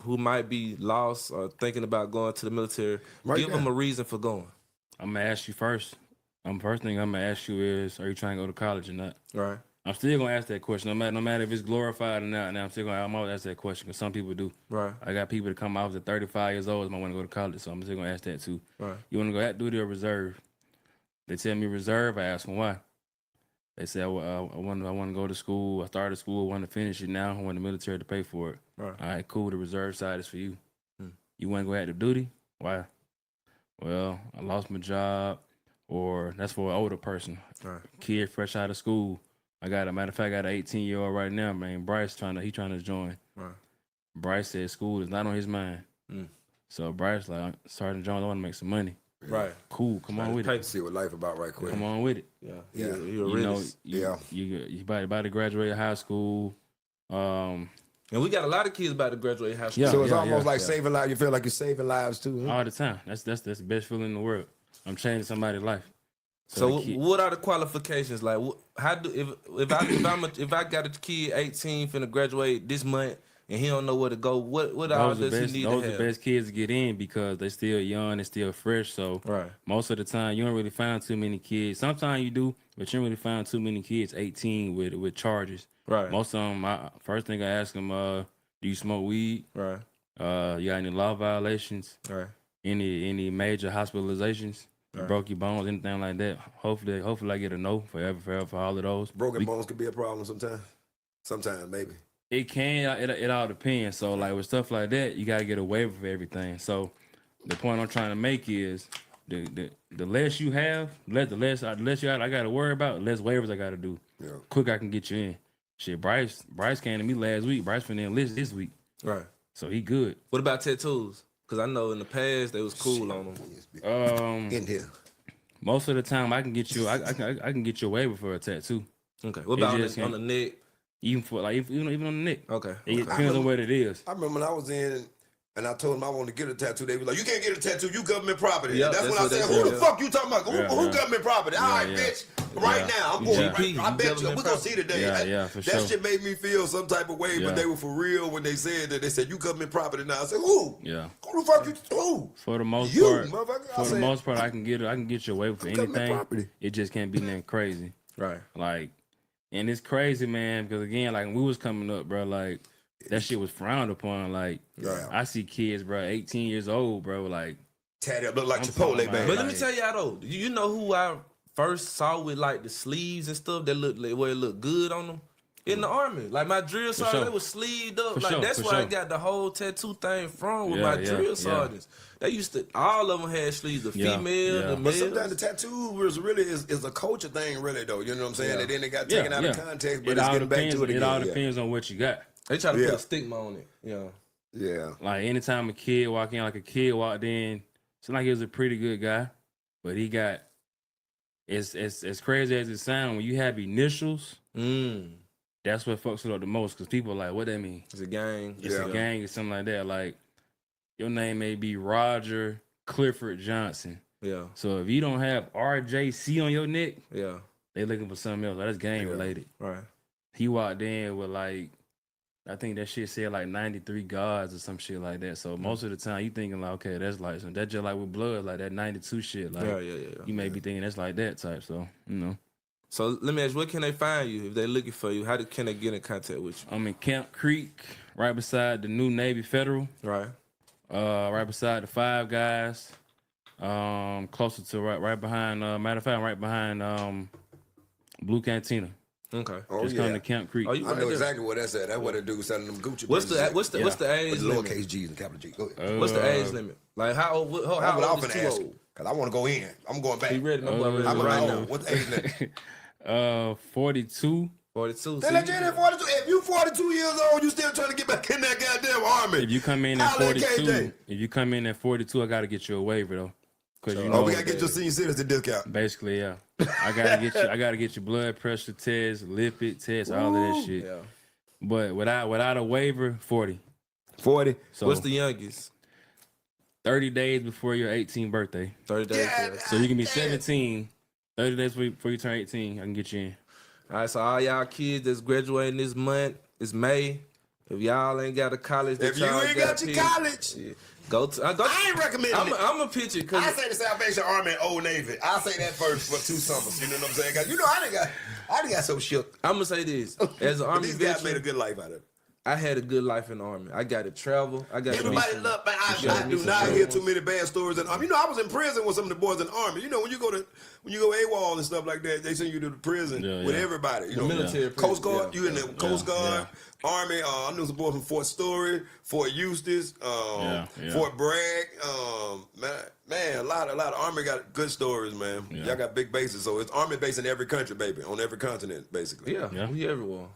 who might be lost or thinking about going to the military? Give them a reason for going. I'm gonna ask you first. First thing I'm gonna ask you is, are you trying to go to college or not? Right. I'm still gonna ask that question, no matter if it's glorified or not. Now I'm always ask that question because some people do. Right. I got people that come out at 35 years old, might want to go to college, so I'm still gonna ask that too. Right. You want to go active duty or reserve? They tell me reserve. I ask them why. They say I want to go to school. I started school. I want to finish it now. I want the military to pay for it. Right. All right, cool. The reserve side is for you. You want to go active duty? Why? Well, I lost my job, or that's for an older person. Right. Kid fresh out of school. Matter of fact, I got an 18-year-old right now, man. Bryce trying to join. Right. Bryce said school is not on his mind. So Bryce like, Sergeant Jones, I want to make some money. Right. Cool. Come on with it. See what life about right quick. Come on with it. Yeah. You about to graduate high school. And we got a lot of kids about to graduate high school. So it's almost like saving lives. You feel like you're saving lives too. Huh? All the time. That's the best feeling in the world. I'm changing somebody's life. So what are the qualifications? Like, how do if I got a kid 18 finna graduate this month and he don't know where to go, what all does he need to have? Those are the best kids to get in because they still young and still fresh. So most of the time you don't really find too many kids. Sometimes you do, but you don't really find too many kids 18 with charges. Right. Most of them, first thing I ask them, do you smoke weed? Right. You got any law violations? Right. Any major hospitalizations? You broke your bones, anything like that. Hopefully I get a no forever for all of those. Broken bones could be a problem sometimes. Sometimes, maybe. It can. It all depends. So like with stuff like that, you gotta get a waiver for everything. So the point I'm trying to make is the less you have, the less I gotta worry about, the less waivers I gotta do. Yeah. Quick I can get you in. Shit, Bryce came to me last week. Bryce finna enlist this week. Right. So he good. What about tattoos? Because I know in the past they was cool on them. In here. Most of the time I can get you. I can get you a waiver for a tattoo. Okay. What about on the neck? Even for like even on the neck. Okay. It depends on what it is. I remember when I was in and I told them I wanted to get a tattoo. They were like, "You can't get a tattoo. You government property." Yep, that's when I what said, they "Who said. the fuck you talking about? Who government property?" All right, bitch. Right now, I'm going. GP, I bet you government we're gonna see today. Yeah, for that sure. shit made me feel some type of way, but they were for real when they said that. They said you government property now. I said, "Who? Yeah. Who the fuck you? Who?" For the most You, part, motherfucker. for the most part, I can get you away for Government anything. property. It just can't be nothing crazy. Right. Like, and it's crazy, man, because again, like when we was coming up, bro, like that shit was frowned upon. Like, I see kids, bro, 18 years old, bro, like tatted up, look like I'm Chipotle, talking about, man. But let me tell y'all though, you know who I first saw with like the sleeves and stuff that looked like where it looked good on them? In the army. Like my drill sergeant, sure. they was sleeved up. For Like sure, that's for where I sure. got the whole tattoo thing from with Yeah, my yeah, drill yeah. sergeants. They used to all of them had sleeves, the Yeah, female, yeah. the But male. sometimes the tattoo was really is a culture thing, really though. You know what I'm saying? Yeah. And then it got taken out of context, but It it's all getting back depends. to it again. It all depends on what you got. They try to put Yeah. a stigma on it. Yeah. Yeah. Like anytime a kid walk in, like a kid walked in, it's like he was a pretty good guy, but he got it's as crazy as it sounds. When you have initials, that's what fucks it up the most because people are like, what that mean? It's a gang. It's a gang or something like that. Like your name may be Roger Clifford Johnson. Yeah. So if you don't have RJC on your neck, Yeah. they looking for something else. Like, that's gang related. Right. He walked in with like, I think that shit said like 93 guards or some shit like that. So most of the time you thinking like, okay, that's like that just like with blood, like that 92 shit. Like Yeah. you may be thinking that's like that type. So you know. So let me ask you, where can they find you if they're looking for you? Can they get in contact with you? I'm in Camp Creek, right beside the new Navy Federal. Right. Right beside the Five Guys. Closer to right behind. Matter of fact, right behind Blue Cantina. Okay. Oh, Just yeah. come to Camp Creek. Oh, you I right know there. exactly what that's at. That's what the dude selling them Gucci. What's the purses what's at. the what's the age With limit? lowercase G's and capital G. Go ahead. What's the age limit? Like how old? I'm How old off is and too ask old? because I want to go in. I'm going back. He ready? My boy ready I'm right right now. What's the age limit? 42. 42. They let you in at 42. If you 42 years old, you still trying to get back in that goddamn army. If you come in at Holla at 42, KJ. if you come in at 42, I gotta get you a waiver though, cause you know. Oh, we gotta get your senior citizen discount. Basically, yeah. I gotta get your blood pressure test, lipid test, all of that shit. Yeah. But without a waiver, 40. 40. So What's the youngest? 30 days before your 18th birthday. 30 days. Yeah. plus. So you can be 17. 30 days before you turn 18, I can get you in. All right, so all y'all kids that's graduating this month, it's May. If y'all ain't got a college, that If you y'all ain't got your picked, college, yeah, go to. I ain't recommending it. I'm a picture because I say the Salvation Army and Old Navy. I say that first for 2 summers. You know what I'm saying? 'Cause you know I done got so shook. I'm gonna say this as an But army these guys made a veteran. good life out of it. I had a good life in the army. I got to travel. I got Everybody to love, man. I Yeah, do me not too. hear too many bad stories in the army. You know, I was in prison with some of the boys in the army. You know, when you go AWOL and stuff like that, they send you to the prison with everybody. You know, military Coast prison, Guard. yeah. You in the Coast Guard, Army. I knew some boys from Fort Story, Fort Eustis, Fort Bragg. Man, a lot of Army got good stories, man. Yeah. Y'all got big bases, so it's Army base in every country, baby, on every continent, basically. Yeah, we everywhere.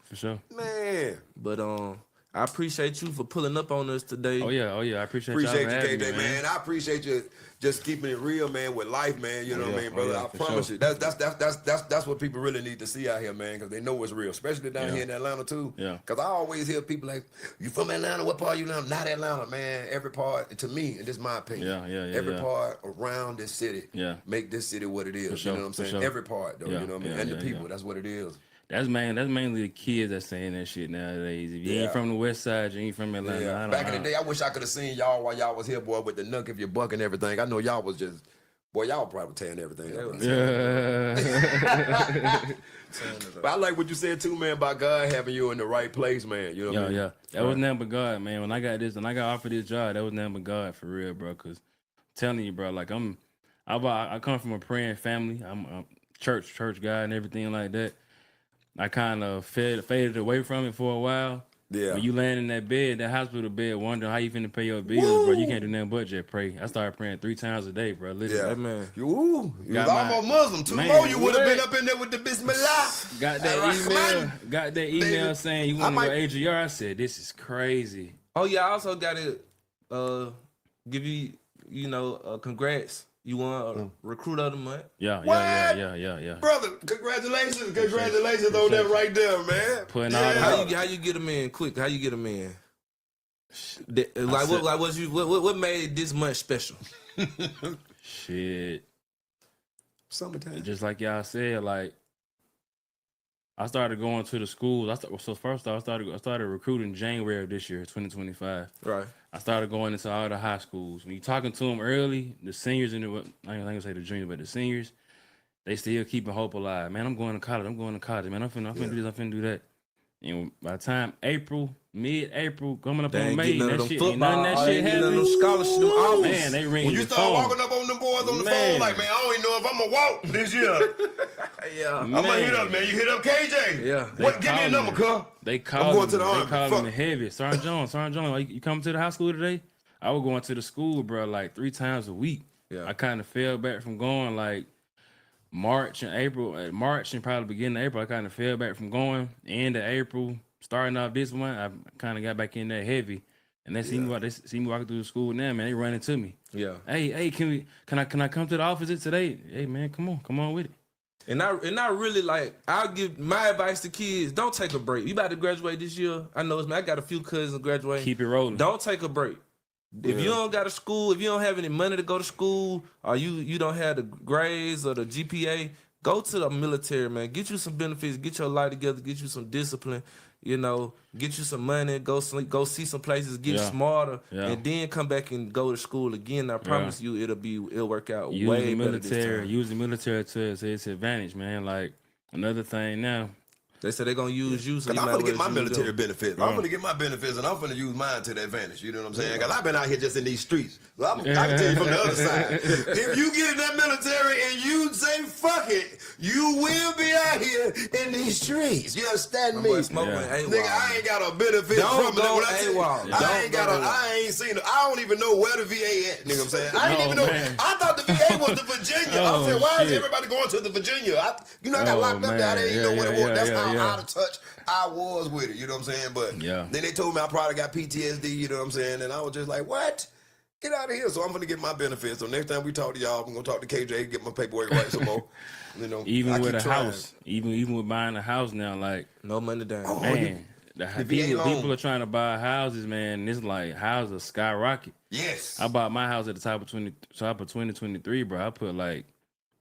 For sure. Man. But I appreciate you for pulling up on us today. Oh yeah. I appreciate Appreciate y'all you, for having KJ, me, man. I appreciate you just keeping it real, man, with life, man. You know what I mean, brother? I for promise sure. you. That's what people really need to see out here, man, because they know it's real, especially down here in Atlanta too. Yeah. Because I always hear people like, "You from Atlanta? What part of you Atlanta?" Not Atlanta, man. Every part, to me, and this is my opinion. Every part around this city, make this city what it is. sure, You know what I'm for saying? sure. Every part, though. Yeah, You know what I mean? yeah, And the yeah, people. yeah. That's what it is. That's mainly the kids that's saying that shit nowadays. If you ain't from the West Side, you ain't from Atlanta. Yeah. I don't Back know. in the day, I wish I could have seen y'all while y'all was here, boy, with the nook if you're buck and everything. I know y'all was just, boy, y'all probably tearing everything up. But I like what you said too, man, about God having you in the right place, man. You know what I mean? Yeah. That was nothing but God, man. When I got offered this job, that was nothing but God for real, bro. Cause I'm telling you, bro, like I come from a praying family. I'm a church guy and everything like that. I kind of faded away from it for a while. Yeah. When you land in that bed, that hospital bed, wondering how you finna pay your bills, bro, you can't do nothing but just pray. I started praying 3 times a day, bro. Literally. Yeah, man. You was Got my- almost Muslim. 2 Man, more, you would have what? been up in there with the Bismillah. Got that email saying you want to go AGR. I said, this is crazy. Oh yeah, I also got to give you, congrats. You won Recruit of the Month. Yeah. Brother, congratulations on that right there, man. Putting all that. How you get them in quick? How you get them in? What made this month special? Shit. Summertime. Just like y'all said, like I started going to the schools. I started recruiting January of this year, 2025. Right. I started going into all the high schools. When you talking to them early, the seniors and I ain't gonna say the juniors, but the seniors, they still keeping hope alive. Man, I'm going to college. Man, I'm finna do this. I'm finna do that. And by the time mid-April, coming up on May, none of that shit happened. Scholarship, them Man, they ring When you the start phone. walking up on them boys on the phone, like, man, I don't even know if I'm gonna walk this year. Yeah. I'm gonna hit up, man. You hit up KJ. Yeah. What? Give me a number, cuz. They I'm called going me. to the Army. They called Fuck. me heavy. Sergeant Jones, you coming to the high school today? I was going to the school, bro, like 3 times a week. Yeah. I kind of fell back from going like March and probably beginning of April. I kind of fell back from going. End of April, starting off this month, I kind of got back in there heavy. And they see me walking through the school now, man. They running to me. Yeah. Hey, can I come to the office today? Hey, man, come on with it. And I really I'll give my advice to kids, don't take a break. You about to graduate this year. I know I got a few cousins graduating. Keep it rolling. Don't take a break. If you don't got a school, if you don't have any money to go to school, or you don't have the grades or the GPA, go to the military, man. Get you some benefits, get your life together, get you some discipline, get you some money, go see some places, get smarter, and then come back and go to school again. I promise you it'll work out way better this time. Use the military to its advantage, man. Like another thing now. They said they're gonna use you. So Cause you I'm might gonna get as my well use military them. benefits. I'm gonna get my benefits, and I'm gonna use mine to the advantage. You know what I'm saying? Cause I've been out here just in these streets. I can tell you from the other side. If you get in that military and you say fuck it, you will be out here in these streets. You understand me? Nigga, I ain't got a benefit from it. I ain't seen it. I don't even know where the VA at. Nigga, I'm saying I ain't even know. Man. I thought the VA was the Virginia. I said, why is everybody going to the Virginia? I got locked up there. I didn't even know what it was. That's how out of touch I was with it, you know what I'm saying? But then they told me I probably got PTSD, you know what I'm saying? And I was just like, what? Get out of here. So I'm going to get my benefits. So next time we talk to y'all, I'm going to talk to KJ, get my paperwork right some more. Even with a house, even with buying a house now, like no money down. Man, people are trying to buy houses, man. And it's like houses skyrocket. Yes. I bought my house at the top of 2023, bro. I put like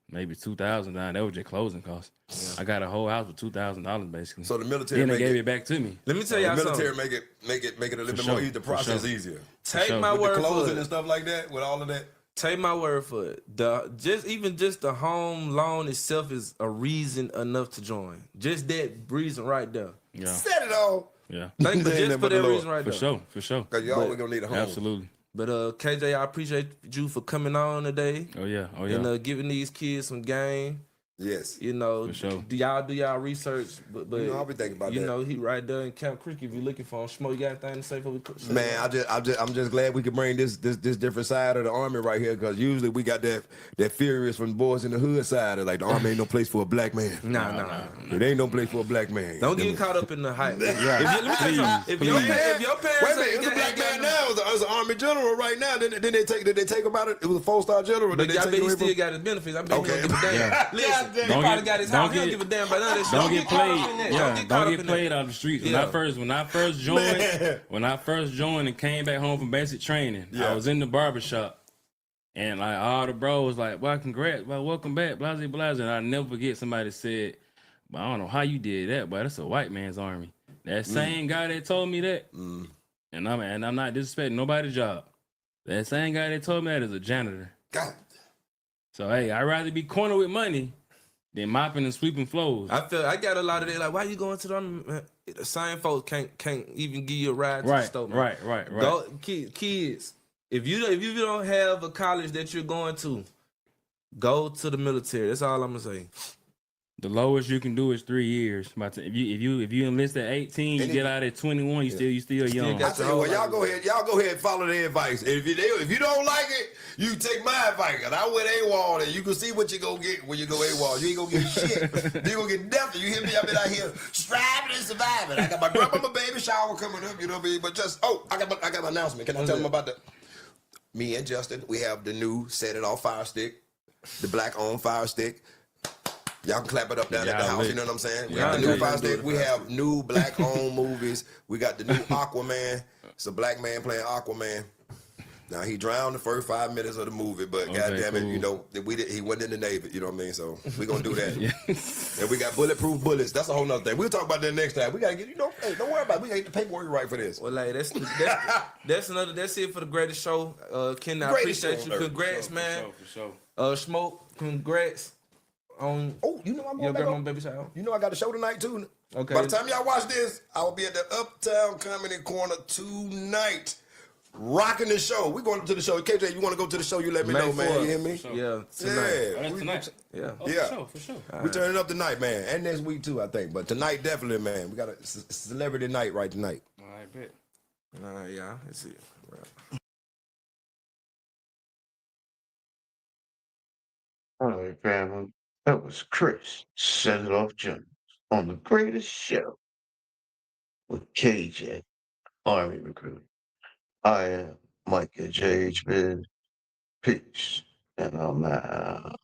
maybe $2,000 down. That was just closing costs. Yeah. I got a whole house for $2,000 basically. So the military then they gave it back to me. Let me tell y'all something. The military make it a little bit more easy. The process easier. Take my word for it. The closing and stuff like that. With all of that. Take my word for it. Just the home loan itself is a reason enough to join. Just that reason right there. Yeah. Said it all. Yeah. Thank you. Just for that reason right there. For sure. Because y'all always gonna need a home. Absolutely. But KJ, I appreciate you for coming on today. Oh yeah. And giving these kids some game. Yes. For sure. Do y'all research? But I'll be thinking about that. He right there in Camp Creek. If you're looking for him, Schmo, you got anything to say for we? Man, I'm just glad we could bring this different side of the Army right here, because usually we got that furious from the boys in the hood side of like the Army ain't no place for a black man. Nah. It ain't no place for a black man. Don't get caught up in the hype. If your parents, wait a minute, it's a black man now. It's an Army general right now. Did they take him out? It was a 4-star general. But I bet he still got his benefits. I bet he don't give a damn. Listen, he probably got his house. He don't give a damn about none of this. Don't get played. Yeah, don't get played out of the streets. Yeah. When I first joined and came back home from basic training, I was in the barbershop. And like all the bros was like, well, congrats, well, welcome back, blase. And I never forget somebody said, but I don't know how you did that, but that's a white man's army. That same guy that told me that, and I'm not disrespecting nobody's job. That same guy that told me that is a janitor. God. So hey, I'd rather be cornered with money than mopping and sweeping floors. I got a lot of that. Like, why you going to the Army? The same folks can't even give you a ride to the store. Man. Right. Kids, if you don't have a college that you're going to, Go to the military. That's all I'm gonna say. The lowest you can do is 3 years. If you enlist at 18, you get out at 21. You still young. I tell you what, y'all go ahead and follow the advice. If you don't like it, you take my advice. Cause I went AWOL, and you can see what you gonna get when you go AWOL. You ain't gonna get shit. You gonna get nothing. You hear me? I've been out here striving and surviving. I got my grandma baby shower coming up. You know what I mean? But I got my announcement. Can I tell them about that? Me and Justin, we have the new Set It Off Fire Stick, the black-owned Fire Stick. Y'all can clap it up down at the house, you know what I'm saying? We got the new Fire Stick. We have new black-owned movies. We got the new Aquaman. It's a black man playing Aquaman. Now, he drowned the first 5 minutes of the movie, but goddamn it, you know, he went in the Navy, you know what I mean? So we're going to do that. And we got bulletproof bullets. That's a whole nother thing. We'll talk about that next time. We got to get, hey, don't worry about it. We got to get the paperwork right for this. Well, like, that's it for the greatest show. Ken, I appreciate you. Congrats, man. For sure. Smoke, congrats. On you know I'm your going grandma baby shower. You know I got a show tonight too. Okay. By the time y'all watch this, I will be at the Uptown Comedy Corner tonight, rocking the show. We're going to the show. KJ, you want to go to the show? You let me know, man. You hear me? Yeah, tonight. Yeah, tonight. Yeah, For sure. We turn it up tonight, man, and next week too, I think. But tonight, definitely, man. We got a celebrity night right tonight. All right, bet. Yeah, let's see. Right. All right, family. That was Chris Set It Off Jones on the greatest show with KJ, Army Recruit. I am Mike at jhbizz. Peace. And I'm out.